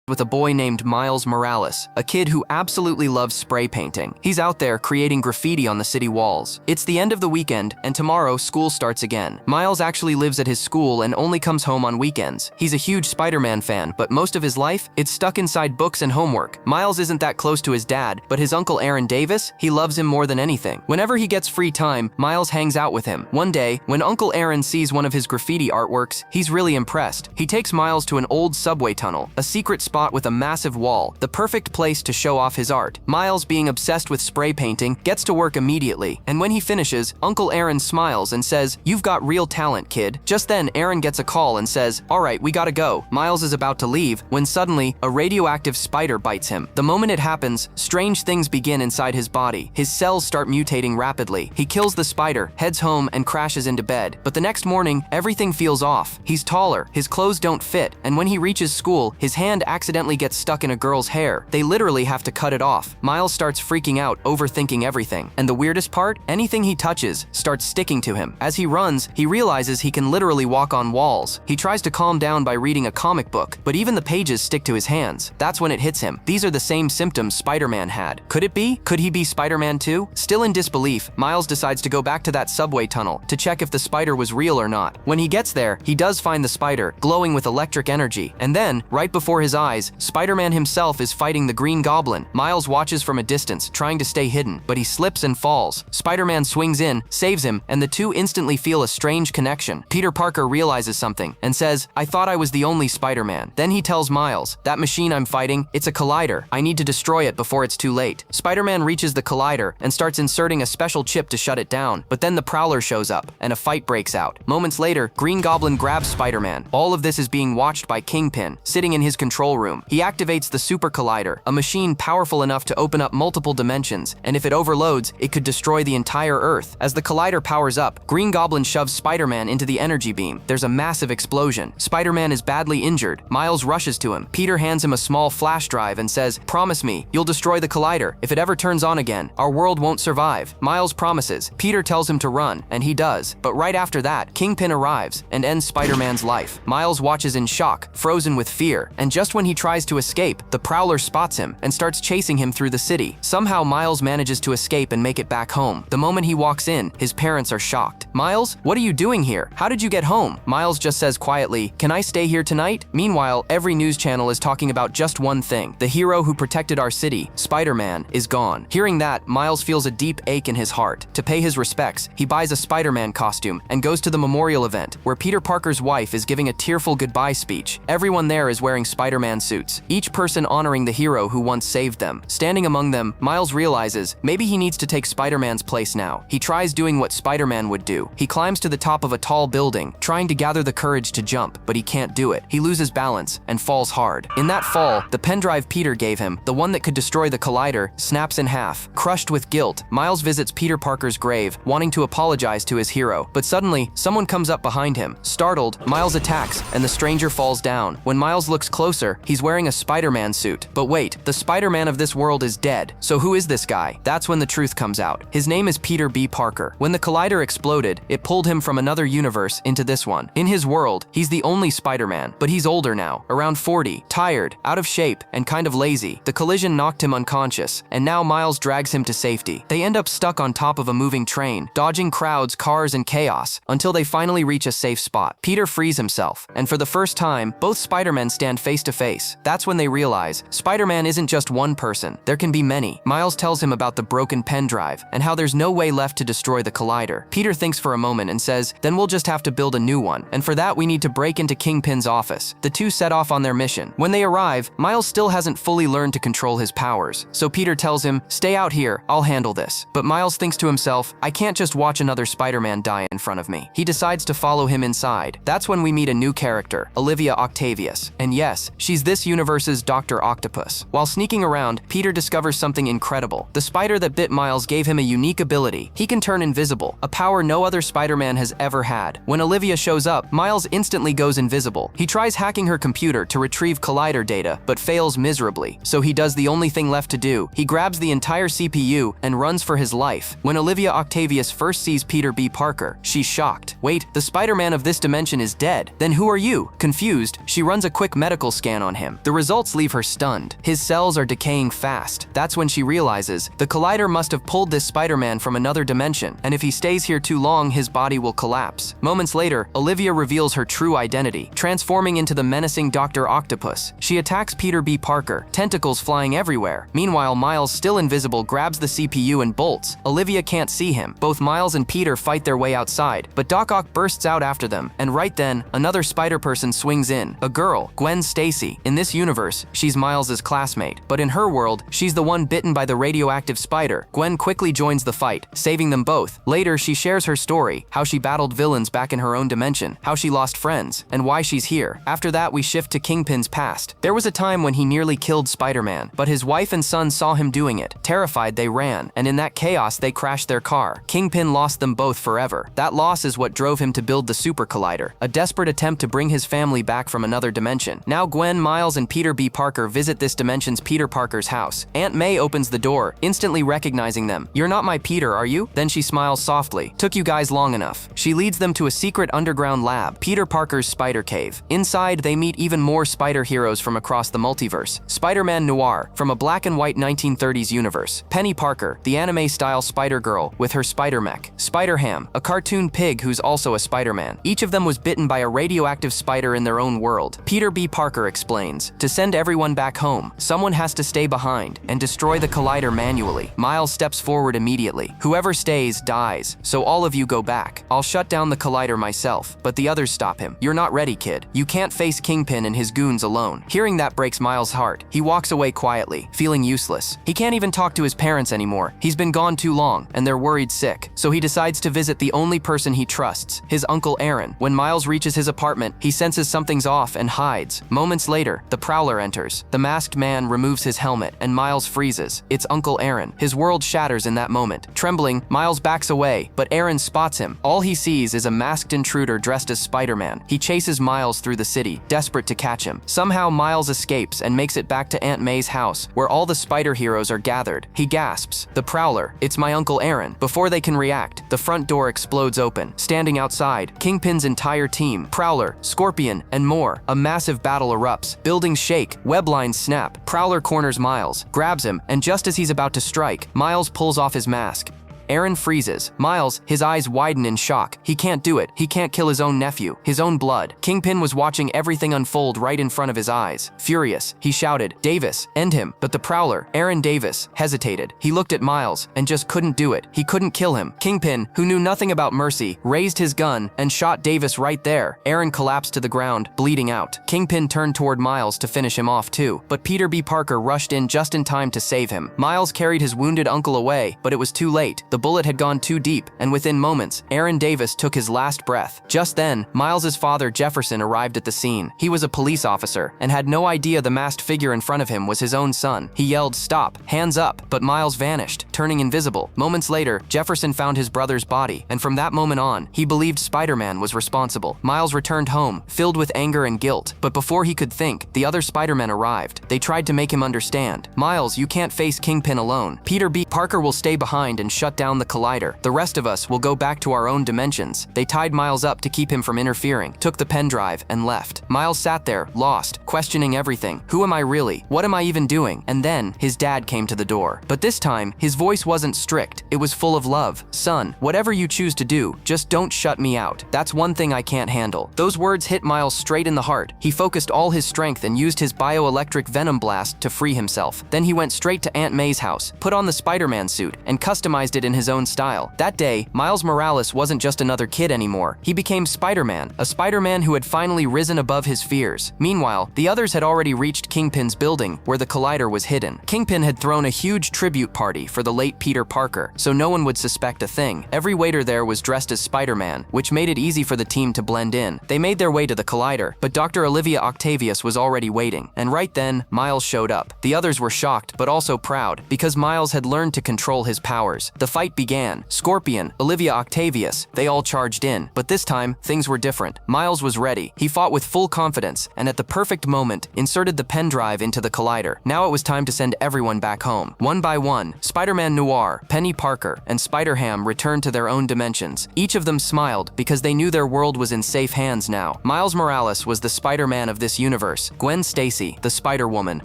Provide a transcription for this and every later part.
with a boy named Miles Morales, a kid who absolutely loves spray painting. He's out there creating graffiti on the city walls. It's the end of the weekend, and tomorrow school starts again. Miles actually lives at his school and only comes home on weekends. He's a huge Spider-Man fan, but most of his life, it's stuck inside books and homework. Miles isn't that close to his dad, but his uncle Aaron Davis, he loves him more than anything. Whenever he gets free time, Miles hangs out with him. One day, when Uncle Aaron sees one of his graffiti artworks, he's really impressed. He takes Miles to an old subway tunnel, a secret spot with a massive wall, the perfect place to show off his art. Miles, being obsessed with spray painting, gets to work immediately, and when he finishes, Uncle Aaron smiles and says, "You've got real talent, kid." Just then, Aaron gets a call and says, "All right, we gotta go." Miles is about to leave when suddenly, a radioactive spider bites him. The moment it happens, strange things begin inside his body. His cells start mutating rapidly. He kills the spider, heads home, and crashes into bed. But the next morning, everything feels off. He's taller, his clothes don't fit, and when he reaches school, his hand accidentally gets stuck in a girl's hair. They literally have to cut it off. Miles starts freaking out, overthinking everything. And the weirdest part? Anything he touches starts sticking to him. As he runs, he realizes he can literally walk on walls. He tries to calm down by reading a comic book, but even the pages stick to his hands. That's when it hits him. These are the same symptoms Spider-Man had. Could it be? Could he be Spider-Man too? Still in disbelief, Miles decides to go back to that subway tunnel to check if the spider was real or not. When he gets there, he does find the spider, glowing with electric energy. And then, right before his eyes, Spider-Man himself is fighting the Green Goblin. Miles watches from a distance, trying to stay hidden, but he slips and falls. Spider-Man swings in, saves him, and the two instantly feel a strange connection. Peter Parker realizes something and says, "I thought I was the only Spider-Man." Then he tells Miles, "That machine I'm fighting, it's a collider. I need to destroy it before it's too late." Spider-Man reaches the collider and starts inserting a special chip to shut it down, but then the Prowler shows up, and a fight breaks out. Moments later, Green Goblin grabs Spider-Man. All of this is being watched by Kingpin, sitting in his control room. He activates the Super Collider, a machine powerful enough to open up multiple dimensions, and if it overloads, it could destroy the entire Earth. As the collider powers up, Green Goblin shoves Spider-Man into the energy beam. There's a massive explosion. Spider-Man is badly injured. Miles rushes to him. Peter hands him a small flash drive and says, "Promise me, you'll destroy the collider. If it ever turns on again, our world won't survive." Miles promises. Peter tells him to run, and he does. But right after that, Kingpin arrives and ends Spider-Man's life. Miles watches in shock, frozen with fear, and just when he tries to escape, the Prowler spots him and starts chasing him through the city. Somehow Miles manages to escape and make it back home. The moment he walks in, his parents are shocked. "Miles, what are you doing here? How did you get home?" Miles just says quietly, "Can I stay here tonight?" Meanwhile, every news channel is talking about just one thing. The hero who protected our city, Spider-Man, is gone. Hearing that, Miles feels a deep ache in his heart. To pay his respects, he buys a Spider-Man costume and goes to the memorial event, where Peter Parker's wife is giving a tearful goodbye speech. Everyone there is wearing Spider-Man suits, each person honoring the hero who once saved them. Standing among them, Miles realizes maybe he needs to take Spider-Man's place now. He tries doing what Spider-Man would do. He climbs to the top of a tall building, trying to gather the courage to jump, but he can't do it. He loses balance and falls hard. In that fall, the pen drive Peter gave him, the one that could destroy the collider, snaps in half. Crushed with guilt, Miles visits Peter Parker's grave, wanting to apologize to his hero. But suddenly, someone comes up behind him. Startled, Miles attacks, and the stranger falls down. When Miles looks closer, he's wearing a Spider-Man suit. But wait, the Spider-Man of this world is dead. So who is this guy? That's when the truth comes out. His name is Peter B. Parker. When the collider exploded, it pulled him from another universe into this one. In his world, he's the only Spider-Man, but he's older now, around 40, tired, out of shape, and kind of lazy. The collision knocked him unconscious, and now Miles drags him to safety. They end up stuck on top of a moving train, dodging crowds, cars, and chaos, until they finally reach a safe spot. Peter frees himself, and for the first time, both Spider-Men stand face to face. That's when they realize Spider-Man isn't just one person, there can be many. Miles tells him about the broken pen drive, and how there's no way left to destroy the collider. Peter thinks for a moment and says, "Then we'll just have to build a new one, and for that we need to break into Kingpin's office." The two set off on their mission. When they arrive, Miles still hasn't fully learned to control his powers, so Peter tells him, "Stay out here, I'll handle this." But Miles thinks to himself, "I can't just watch another Spider-Man die in front of me." He decides to follow him inside. That's when we meet a new character, Olivia Octavius. And yes, she's this universe's Dr. Octopus. While sneaking around, Peter discovers something incredible. The spider that bit Miles gave him a unique ability. He can turn invisible, a power no other Spider-Man has ever had. When Olivia shows up, Miles instantly goes invisible. He tries hacking her computer to retrieve collider data, but fails miserably. So he does the only thing left to do. He grabs the entire CPU and runs for his life. When Olivia Octavius first sees Peter B. Parker, she's shocked. "Wait, the Spider-Man of this dimension is dead. Then who are you?" Confused, she runs a quick medical scan on on him. The results leave her stunned. His cells are decaying fast. That's when she realizes the collider must have pulled this Spider-Man from another dimension, and if he stays here too long, his body will collapse. Moments later, Olivia reveals her true identity, transforming into the menacing Dr. Octopus. She attacks Peter B. Parker, tentacles flying everywhere. Meanwhile, Miles, still invisible, grabs the CPU and bolts. Olivia can't see him. Both Miles and Peter fight their way outside, but Doc Ock bursts out after them, and right then, another Spider-Person swings in. A girl, Gwen Stacy. In this universe, she's Miles's classmate, but in her world, she's the one bitten by the radioactive spider. Gwen quickly joins the fight, saving them both. Later, she shares her story, how she battled villains back in her own dimension, how she lost friends, and why she's here. After that, we shift to Kingpin's past. There was a time when he nearly killed Spider-Man, but his wife and son saw him doing it. Terrified, they ran, and in that chaos, they crashed their car. Kingpin lost them both forever. That loss is what drove him to build the Super Collider, a desperate attempt to bring his family back from another dimension. Now Gwen, Miles, and Peter B. Parker visit this dimension's Peter Parker's house. Aunt May opens the door, instantly recognizing them. "You're not my Peter, are you?" Then she smiles softly. "Took you guys long enough." She leads them to a secret underground lab, Peter Parker's Spider Cave. Inside, they meet even more spider heroes from across the multiverse. Spider-Man Noir, from a black and white 1930s universe. Penny Parker, the anime-style Spider-Girl with her Spider-Mech. Spider-Ham, a cartoon pig who's also a Spider-Man. Each of them was bitten by a radioactive spider in their own world. Peter B. Parker explains, "To send everyone back home, someone has to stay behind and destroy the collider manually." Miles steps forward immediately. "Whoever stays, dies, so all of you go back. I'll shut down the collider myself." But the others stop him. "You're not ready, kid. You can't face Kingpin and his goons alone." Hearing that breaks Miles' heart. He walks away quietly, feeling useless. He can't even talk to his parents anymore. He's been gone too long, and they're worried sick. So he decides to visit the only person he trusts, his Uncle Aaron. When Miles reaches his apartment, he senses something's off and hides. Moments later, the Prowler enters. The masked man removes his helmet, and Miles freezes. It's Uncle Aaron. His world shatters in that moment. Trembling, Miles backs away, but Aaron spots him. All he sees is a masked intruder dressed as Spider-Man. He chases Miles through the city, desperate to catch him. Somehow, Miles escapes and makes it back to Aunt May's house, where all the spider heroes are gathered. He gasps, "The Prowler, it's my Uncle Aaron." Before they can react, the front door explodes open. Standing outside, Kingpin's entire team, Prowler, Scorpion, and more. A massive battle erupts. Buildings shake, web lines snap. Prowler corners Miles, grabs him, and just as he's about to strike, Miles pulls off his mask. Aaron freezes. Miles, his eyes widen in shock. He can't do it. He can't kill his own nephew, his own blood. Kingpin was watching everything unfold right in front of his eyes. Furious, he shouted, "Davis, end him." But the Prowler, Aaron Davis, hesitated. He looked at Miles and just couldn't do it. He couldn't kill him. Kingpin, who knew nothing about mercy, raised his gun and shot Davis right there. Aaron collapsed to the ground, bleeding out. Kingpin turned toward Miles to finish him off too, but Peter B. Parker rushed in just in time to save him. Miles carried his wounded uncle away, but it was too late. The bullet had gone too deep, and within moments, Aaron Davis took his last breath. Just then, Miles's father, Jefferson, arrived at the scene. He was a police officer and had no idea the masked figure in front of him was his own son. He yelled, "Stop, hands up," but Miles vanished, turning invisible. Moments later, Jefferson found his brother's body, and from that moment on, he believed Spider-Man was responsible. Miles returned home, filled with anger and guilt, but before he could think, the other Spider-Men arrived. They tried to make him understand. "Miles, you can't face Kingpin alone. Peter B. Parker will stay behind and shut down the collider. The rest of us will go back to our own dimensions." They tied Miles up to keep him from interfering, took the pen drive, and left. Miles sat there, lost, questioning everything. Who am I really? What am I even doing? And then, his dad came to the door. But this time, his voice wasn't strict. It was full of love. "Son, whatever you choose to do, just don't shut me out. That's one thing I can't handle." Those words hit Miles straight in the heart. He focused all his strength and used his bioelectric venom blast to free himself. Then he went straight to Aunt May's house, put on the Spider-Man suit, and customized it in his own style. That day, Miles Morales wasn't just another kid anymore. He became Spider-Man, a Spider-Man who had finally risen above his fears. Meanwhile, the others had already reached Kingpin's building, where the collider was hidden. Kingpin had thrown a huge tribute party for the late Peter Parker, so no one would suspect a thing. Every waiter there was dressed as Spider-Man, which made it easy for the team to blend in. They made their way to the collider, but Dr. Olivia Octavius was already waiting, and right then, Miles showed up. The others were shocked, but also proud, because Miles had learned to control his powers. The fight fight began. Scorpion, Olivia Octavius, they all charged in. But this time, things were different. Miles was ready. He fought with full confidence, and at the perfect moment, inserted the pen drive into the collider. Now it was time to send everyone back home. One by one, Spider-Man Noir, Penny Parker, and Spider-Ham returned to their own dimensions. Each of them smiled because they knew their world was in safe hands now. Miles Morales was the Spider-Man of this universe. Gwen Stacy, the Spider-Woman,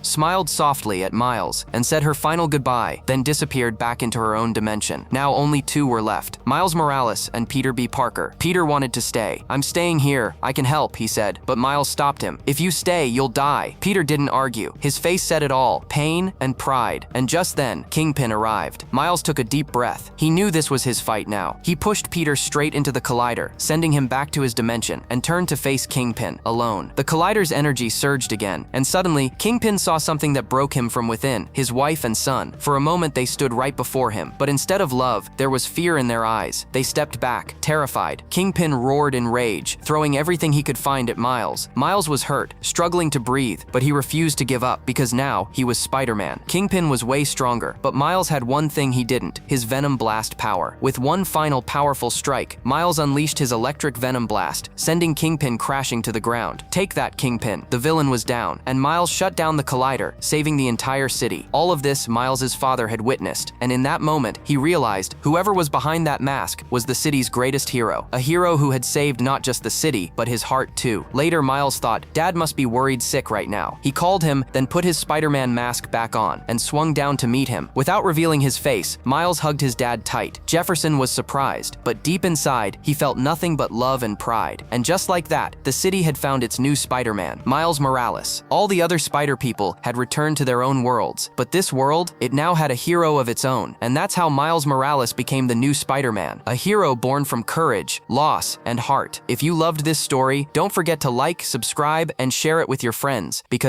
smiled softly at Miles and said her final goodbye, then disappeared back into her own dimension. Now only two were left, Miles Morales and Peter B. Parker. Peter wanted to stay. "I'm staying here. I can help," he said, but Miles stopped him. "If you stay, you'll die." Peter didn't argue. His face said it all, pain and pride. And just then, Kingpin arrived. Miles took a deep breath. He knew this was his fight now. He pushed Peter straight into the collider, sending him back to his dimension, and turned to face Kingpin, alone. The collider's energy surged again, and suddenly, Kingpin saw something that broke him from within, his wife and son. For a moment, they stood right before him, but instead of love, there was fear in their eyes. They stepped back, terrified. Kingpin roared in rage, throwing everything he could find at Miles. Miles was hurt, struggling to breathe, but he refused to give up because now he was Spider-Man. Kingpin was way stronger, but Miles had one thing he didn't, his Venom Blast power. With one final powerful strike, Miles unleashed his electric Venom Blast, sending Kingpin crashing to the ground. "Take that, Kingpin." The villain was down, and Miles shut down the collider, saving the entire city. All of this Miles's father had witnessed, and in that moment, he realized whoever was behind that mask was the city's greatest hero. A hero who had saved not just the city, but his heart too. Later, Miles thought, Dad must be worried sick right now. He called him, then put his Spider-Man mask back on, and swung down to meet him. Without revealing his face, Miles hugged his dad tight. Jefferson was surprised, but deep inside, he felt nothing but love and pride. And just like that, the city had found its new Spider-Man, Miles Morales. All the other Spider people had returned to their own worlds, but this world, it now had a hero of its own. And that's how Miles Morales became the new Spider-Man, a hero born from courage, loss, and heart. If you loved this story, don't forget to like, subscribe, and share it with your friends, because